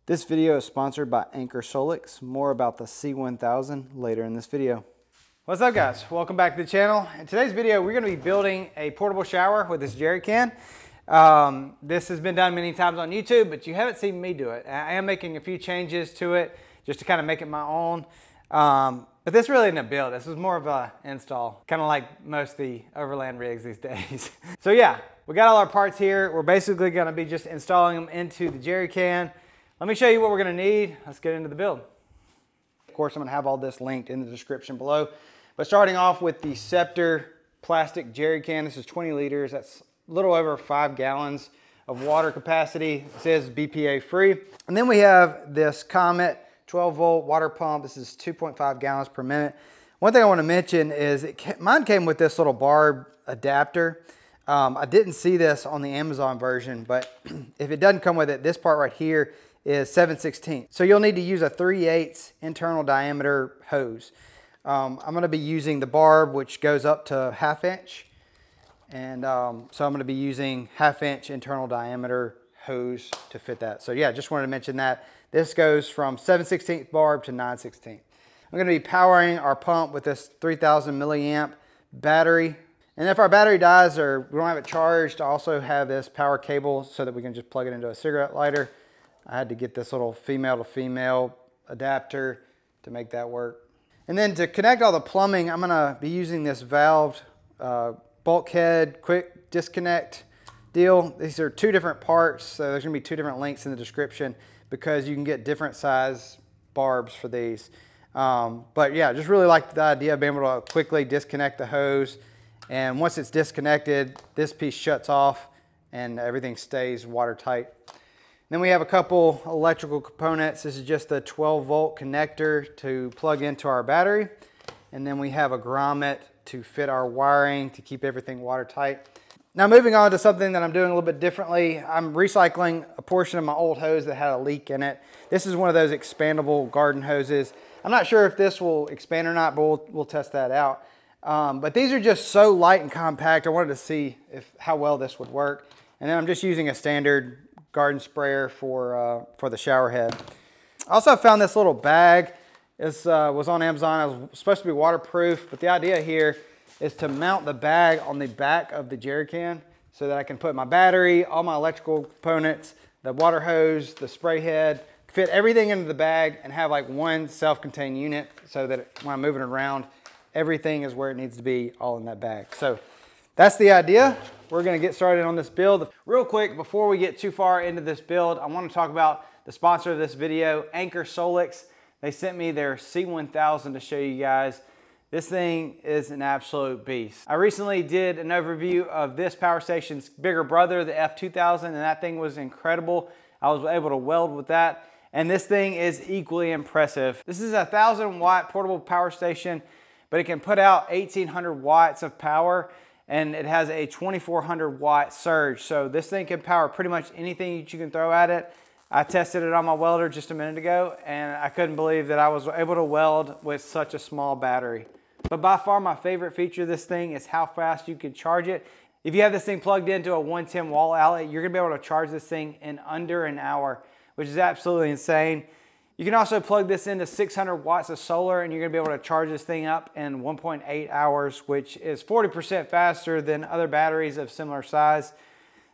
This video is sponsored by Anchor Solix. More about the C1000 later in this video. What's up guys? Welcome back to the channel. In today's video, we're gonna be building a portable shower with this jerry can. This has been done many times on YouTube, but you haven't seen me do it. I am making a few changes to it just to kind of make it my own. But this really isn't a build. This is more of an install, kind of like most of the overland rigs these days. So yeah, we got all our parts here. We're basically gonna be just installing them into the jerry can. Let me show you what we're gonna need. Let's get into the build. Of course, I'm gonna have all this linked in the description below. But starting off with the Scepter plastic jerry can, this is 20 liters. That's a little over 5 gallons of water capacity. It says BPA free. And then we have this Comet 12 volt water pump. This is 2.5 gallons per minute. One thing I wanna mention is mine came with this little barb adapter. I didn't see this on the Amazon version, but if it doesn't come with it, this part right here is 7/16. So you'll need to use a 3/8 internal diameter hose. I'm gonna be using the barb, which goes up to 1/2 inch. And so I'm gonna be using 1/2 inch internal diameter hose to fit that. So yeah, just wanted to mention that. This goes from 7/16 barb to 9/16. I'm gonna be powering our pump with this 3000 milliamp battery. And if our battery dies or we don't have it charged, I also have this power cable so that we can just plug it into a cigarette lighter. I had to get this little female to female adapter to make that work. And then to connect all the plumbing, I'm gonna be using this valved bulkhead quick disconnect deal. These are 2 different parts, so there's gonna be 2 different links in the description because you can get different size barbs for these. But yeah, just really like the idea of being able to quickly disconnect the hose. And once it's disconnected, this piece shuts off and everything stays watertight. Then we have a couple electrical components. This is just a 12 volt connector to plug into our battery. And then we have a grommet to fit our wiring to keep everything watertight. Now moving on to something that I'm doing a little bit differently. I'm recycling a portion of my old hose that had a leak in it. This is one of those expandable garden hoses. I'm not sure if this will expand or not, but we'll test that out. But these are just so light and compact. I wanted to see how well this would work. And then I'm just using a standard garden sprayer for the shower head. I also found this little bag. This was on Amazon. It was supposed to be waterproof, but the idea here is to mount the bag on the back of the jerry can so that I can put my battery, all my electrical components, the water hose, the spray head, fit everything into the bag and have like one self-contained unit so that when I'm moving around, everything is where it needs to be all in that bag. So that's the idea. We're gonna get started on this build. Real quick, before we get too far into this build, I wanna talk about the sponsor of this video, Anchor Solix. They sent me their C1000 to show you guys. This thing is an absolute beast. I recently did an overview of this power station's bigger brother, the F2000, and that thing was incredible. I was able to weld with that, and this thing is equally impressive. This is a 1000 watt portable power station, but it can put out 1800 watts of power, and it has a 2400 watt surge. So this thing can power pretty much anything that you can throw at it. I tested it on my welder just a minute ago, and I couldn't believe that I was able to weld with such a small battery. But by far my favorite feature of this thing is how fast you can charge it. If you have this thing plugged into a 110 wall outlet, you're gonna be able to charge this thing in under an hour, which is absolutely insane. You can also plug this into 600 watts of solar and you're gonna be able to charge this thing up in 1.8 hours, which is 40% faster than other batteries of similar size.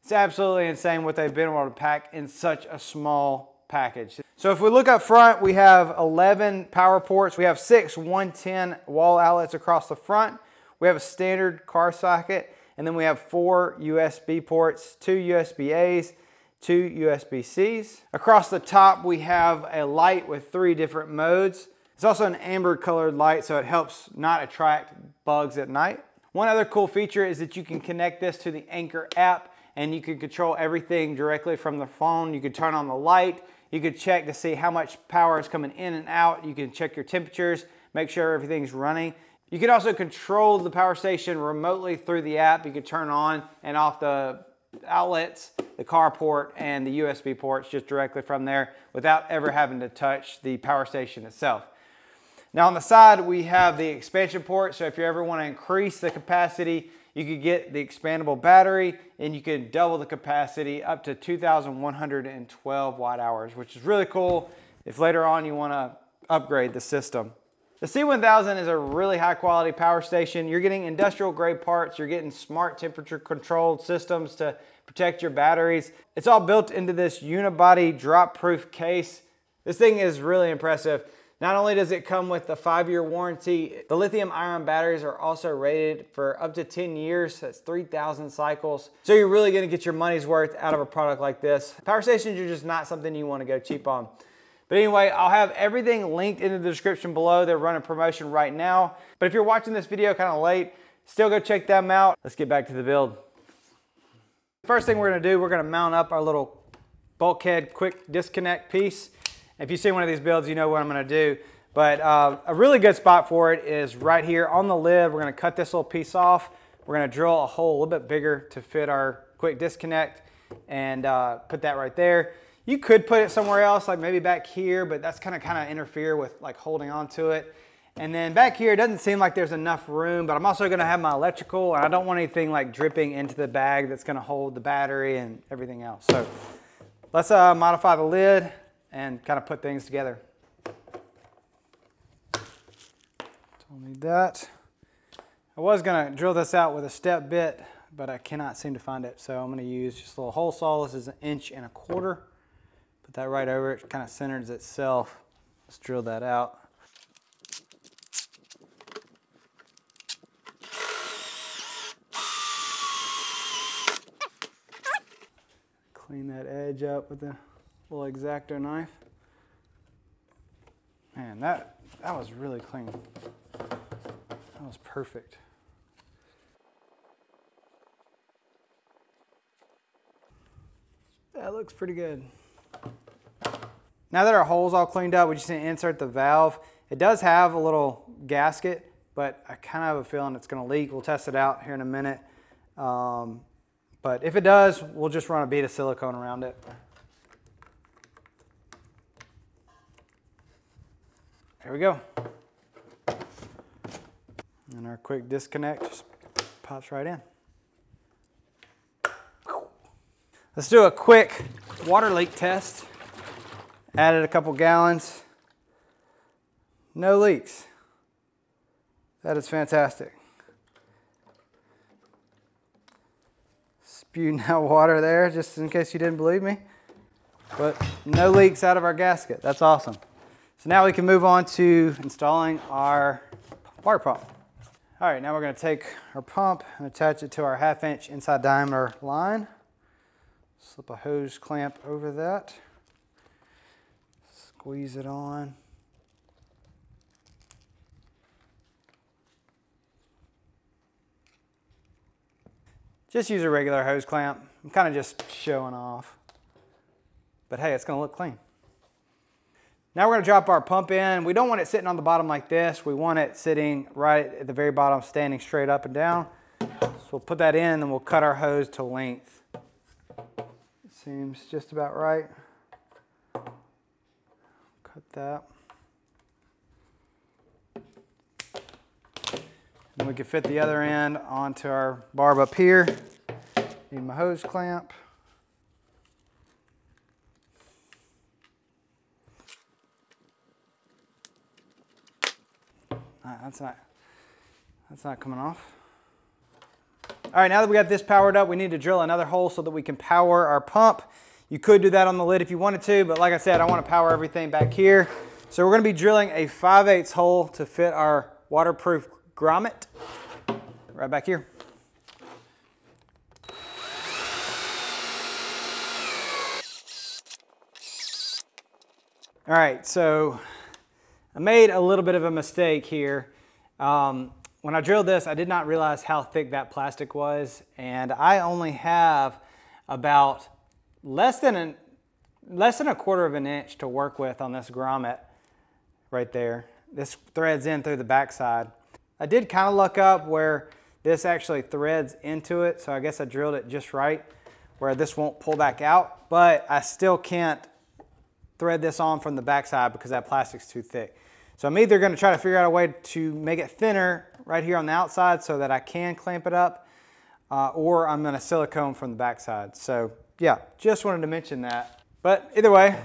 It's absolutely insane what they've been able to pack in such a small package. So if we look up front, we have 11 power ports. We have 6 110 wall outlets across the front. We have a standard car socket, and then we have 4 USB ports, 2 USB-As, 2 USB-Cs. Across the top, we have a light with 3 different modes. It's also an amber colored light, so it helps not attract bugs at night. One other cool feature is that you can connect this to the Anchor app and you can control everything directly from the phone. You can turn on the light. You can check to see how much power is coming in and out. You can check your temperatures, make sure everything's running. You can also control the power station remotely through the app. You can turn on and off the outlets, the car port, and the USB ports just directly from there without ever having to touch the power station itself. Now on the side, we have the expansion port. So if you ever want to increase the capacity, You could get the expandable battery and you could double the capacity up to 2,112 watt hours, which is really cool if later on you want to upgrade the system. The C1000 is a really high quality power station. You're getting industrial grade parts, you're getting smart temperature controlled systems to protect your batteries. It's all built into this unibody drop proof case. This thing is really impressive. Not only does it come with a 5-year warranty, the lithium ion batteries are also rated for up to 10 years. That's 3,000 cycles. So you're really gonna get your money's worth out of a product like this. Power stations are just not something you wanna go cheap on. But anyway, I'll have everything linked in the description below. They're running promotion right now. But if you're watching this video kind of late, still go check them out. Let's get back to the build. First thing we're gonna do, we're gonna mount up our little bulkhead quick disconnect piece. If you see one of these builds, you know what I'm gonna do. But a really good spot for it is right here on the lid. We're gonna cut this little piece off. We're gonna drill a hole a little bit bigger to fit our quick disconnect and put that right there. You could put it somewhere else, like maybe back here, but that's gonna kind of interfere with like holding on to it. And then back here, it doesn't seem like there's enough room, but I'm also gonna have my electrical, and I don't want anything like dripping into the bag that's gonna hold the battery and everything else. So let's modify the lid and kind of put things together. Don't need that. I was gonna drill this out with a step bit, but I cannot seem to find it. So I'm gonna use just a little hole saw. This is 1.25 inches. Put that right over it, kind of centers itself. Let's drill that out. Clean that edge up with the little X-Acto knife. Man, that was really clean. That was perfect. That looks pretty good. Now that our hole's all cleaned up, we just need to insert the valve. It does have a little gasket, but I kind of have a feeling it's gonna leak. We'll test it out here in a minute. But if it does, we'll just run a bead of silicone around it. There we go. And our quick disconnect just pops right in. Let's do a quick water leak test. Added a couple gallons. No leaks. That is fantastic. Spewing out water there, just in case you didn't believe me. But no leaks out of our gasket. That's awesome. So now we can move on to installing our water pump. All right, now we're going to take our pump and attach it to our 1/2 inch inside diameter line. Slip a hose clamp over that. Squeeze it on. Just use a regular hose clamp. I'm kind of just showing off. But hey, it's going to look clean. Now we're going to drop our pump in. We don't want it sitting on the bottom like this. We want it sitting right at the very bottom, standing straight up and down. So we'll put that in and then we'll cut our hose to length. Seems just about right. Cut that. And we can fit the other end onto our barb up here. Need my hose clamp. That's not coming off. All right, now that we got this powered up, we need to drill another hole so that we can power our pump. You could do that on the lid if you wanted to, but like I said, I want to power everything back here. So we're going to be drilling a 5/8 hole to fit our waterproof grommet right back here. All right, so I made a little bit of a mistake here. When I drilled this, I did not realize how thick that plastic was, and I only have about less than a 1/4 inch to work with on this grommet right there. This threads in through the backside. I did kind of luck up where this actually threads into it, so I guess I drilled it just right where this won't pull back out, but I still can't thread this on from the backside because that plastic's too thick. So I'm either going to try to figure out a way to make it thinner right here on the outside so that I can clamp it up, or I'm gonna silicone from the backside. So yeah, just wanted to mention that. But either way,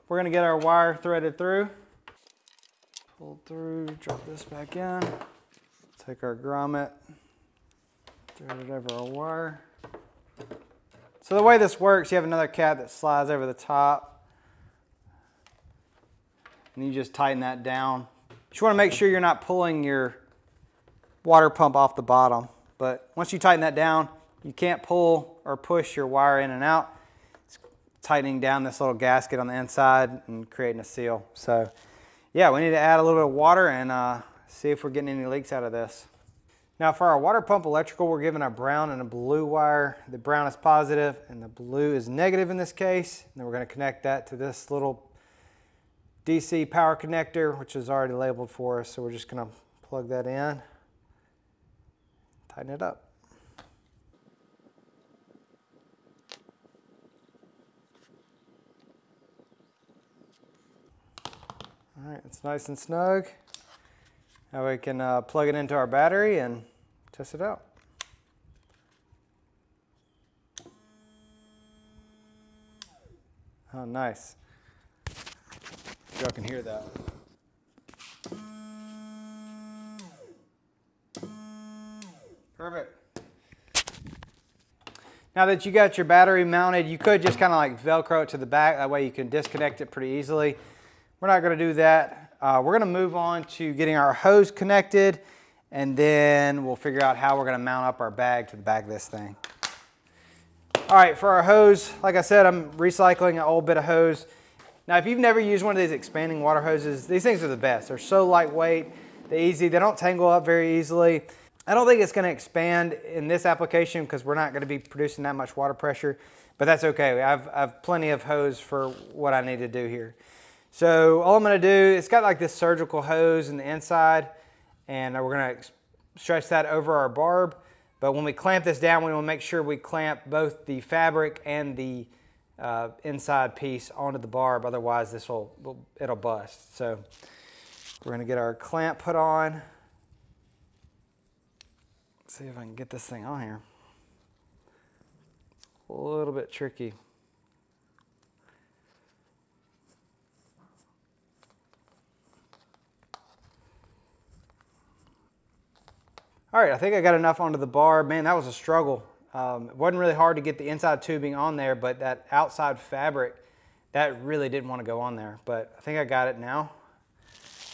we're gonna get our wire threaded through. Pull through, drop this back in. Take our grommet, thread it over our wire. So the way this works, you have another cap that slides over the top. And you just tighten that down. You just want to make sure you're not pulling your water pump off the bottom. But once you tighten that down, you can't pull or push your wire in and out. It's tightening down this little gasket on the inside and creating a seal. So yeah, we need to add a little bit of water and see if we're getting any leaks out of this. Now for our water pump electrical, we're given a brown and a blue wire. The brown is positive and the blue is negative in this case. And then we're going to connect that to this little DC power connector, which is already labeled for us. So we're just going to plug that in, tighten it up. All right, it's nice and snug. Now we can plug it into our battery and test it out. Oh, nice. Y'all can hear that. Perfect. Now that you got your battery mounted, you could just kind of like Velcro it to the back. That way you can disconnect it pretty easily. We're not going to do that. We're going to move on to getting our hose connected, and then we'll figure out how we're going to mount up our bag to the back of this thing. All right, for our hose, like I said, I'm recycling an old bit of hose. Now, if you've never used one of these expanding water hoses, these things are the best. They're so lightweight, they're easy, they don't tangle up very easily. I don't think it's going to expand in this application because we're not going to be producing that much water pressure, but that's okay. I've plenty of hose for what I need to do here. So all I'm going to do, it's got like this surgical hose in the inside, and we're going to stretch that over our barb. But when we clamp this down, we want to make sure we clamp both the fabric and the inside piece onto the barb. Otherwise, it'll bust. So we're going to get our clamp put on. Let's see if I can get this thing on here. A little bit tricky. All right, I think I got enough onto the barb. Man, that was a struggle. It wasn't really hard to get the inside tubing on there, but that outside fabric, that really didn't want to go on there. But I think I got it now.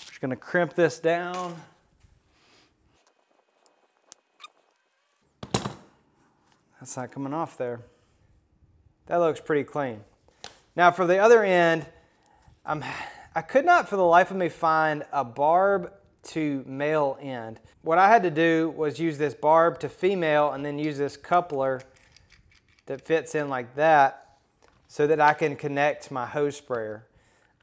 Just gonna crimp this down. That's not coming off there. That looks pretty clean. Now for the other end, I could not for the life of me find a barb to male end. What I had to do was use this barb to female and then use this coupler that fits in like that so that I can connect my hose sprayer.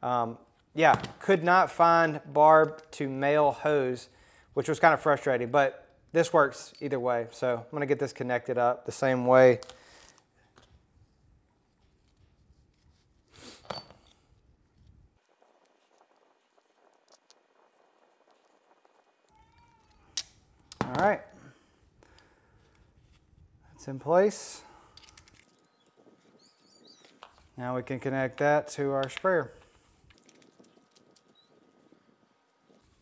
Yeah, could not find barb to male hose, which was kind of frustrating, but this works either way. So I'm gonna get this connected up the same way. All right, that's in place. Now we can connect that to our sprayer.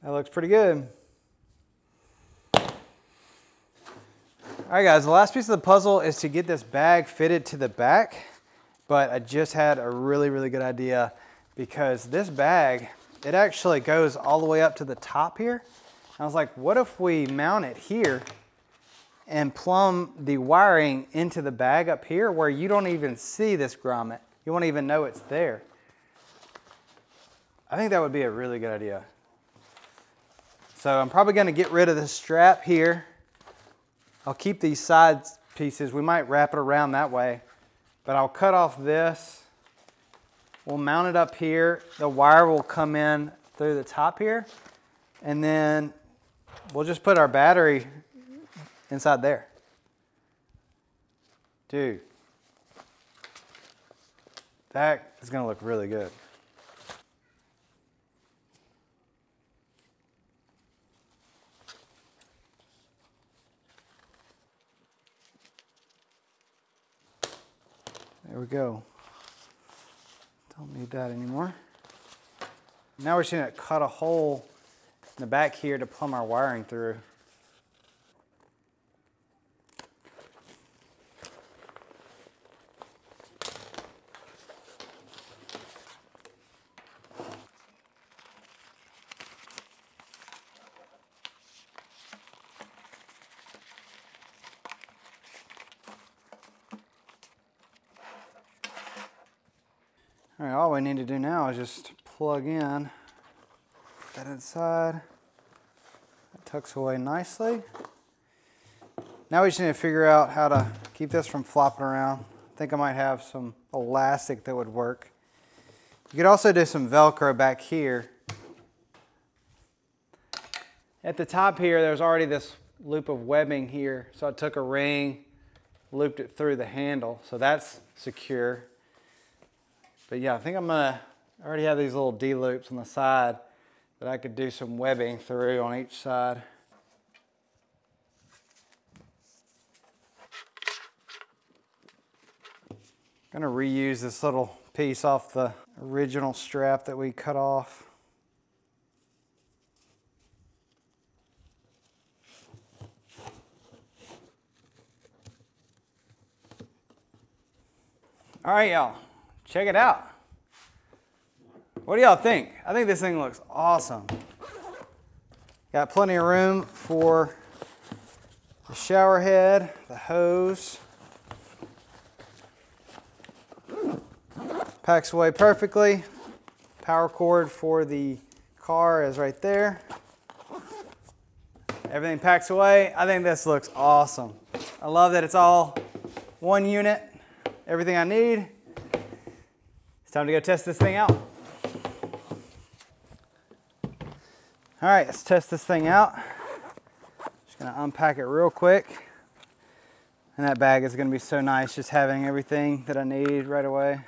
That looks pretty good. All right guys, the last piece of the puzzle is to get this bag fitted to the back, but I just had a really, really good idea because this bag, it actually goes all the way up to the top here. I was like, what if we mount it here and plumb the wiring into the bag up here where you don't even see this grommet? You won't even know it's there. I think that would be a really good idea. So I'm probably gonna get rid of the strap here. I'll keep these side pieces. We might wrap it around that way, but I'll cut off this. We'll mount it up here. The wire will come in through the top here, and then we'll just put our battery inside there. Dude, that is gonna look really good. There we go. Don't need that anymore. Now we're just gonna cut a hole in the back here to plumb our wiring through. All right, all we need to do now is just plug in that inside. That tucks away nicely. Now we just need to figure out how to keep this from flopping around. I think I might have some elastic that would work. You could also do some Velcro back here. At the top here, there's already this loop of webbing here. So I took a ring, looped it through the handle. So that's secure. But yeah, I think I already have these little D-loops on the side that I could do some webbing through on each side. I'm gonna reuse this little piece off the original strap that we cut off. All right, y'all. Check it out. What do y'all think? I think this thing looks awesome. Got plenty of room for the shower head, the hose. Packs away perfectly. Power cord for the car is right there. Everything packs away. I think this looks awesome. I love that it's all one unit. Everything I need. It's time to go test this thing out. All right, let's test this thing out. Just gonna unpack it real quick. And that bag is gonna be so nice, just having everything that I need right away.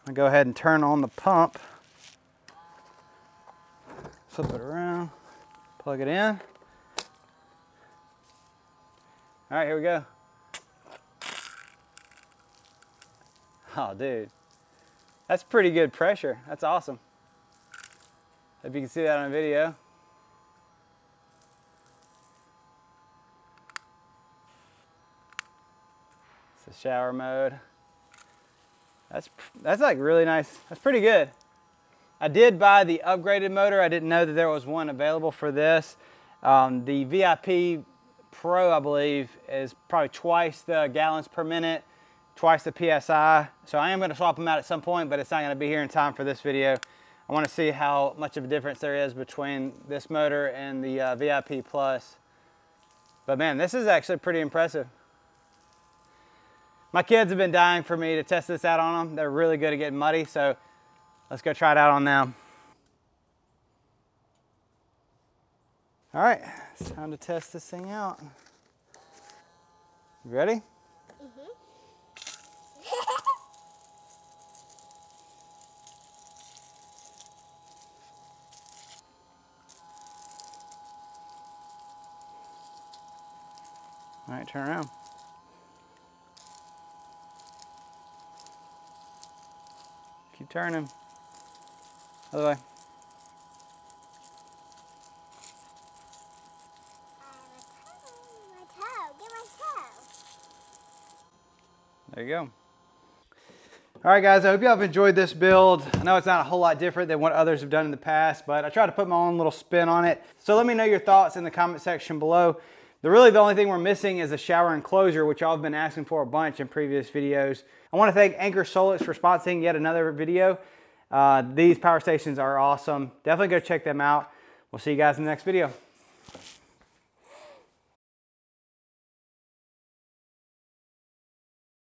I'll go ahead and turn on the pump. Flip it around, plug it in. All right, here we go. Oh, dude, that's pretty good pressure. That's awesome. Hope you can see that on video. It's the shower mode. That's like really nice. That's pretty good. I did buy the upgraded motor. I didn't know that there was one available for this. The VIP Pro, I believe, is probably twice the gallons per minute, twice the PSI. So I am going to swap them out at some point, but it's not going to be here in time for this video. I want to see how much of a difference there is between this motor and the VIP Plus. But man, this is actually pretty impressive. My kids have been dying for me to test this out on them. They're really good at getting muddy, so let's go try it out on them. All right, it's time to test this thing out. You ready? All right, turn around. Keep turning. Other way. There you go. All right, guys, I hope y'all have enjoyed this build. I know it's not a whole lot different than what others have done in the past, but I tried to put my own little spin on it. So let me know your thoughts in the comment section below. Really, the only thing we're missing is a shower enclosure, which y'all have been asking for a bunch in previous videos. I want to thank Anchor Solix for sponsoring yet another video. These power stations are awesome. Definitely go check them out. We'll see you guys in the next video.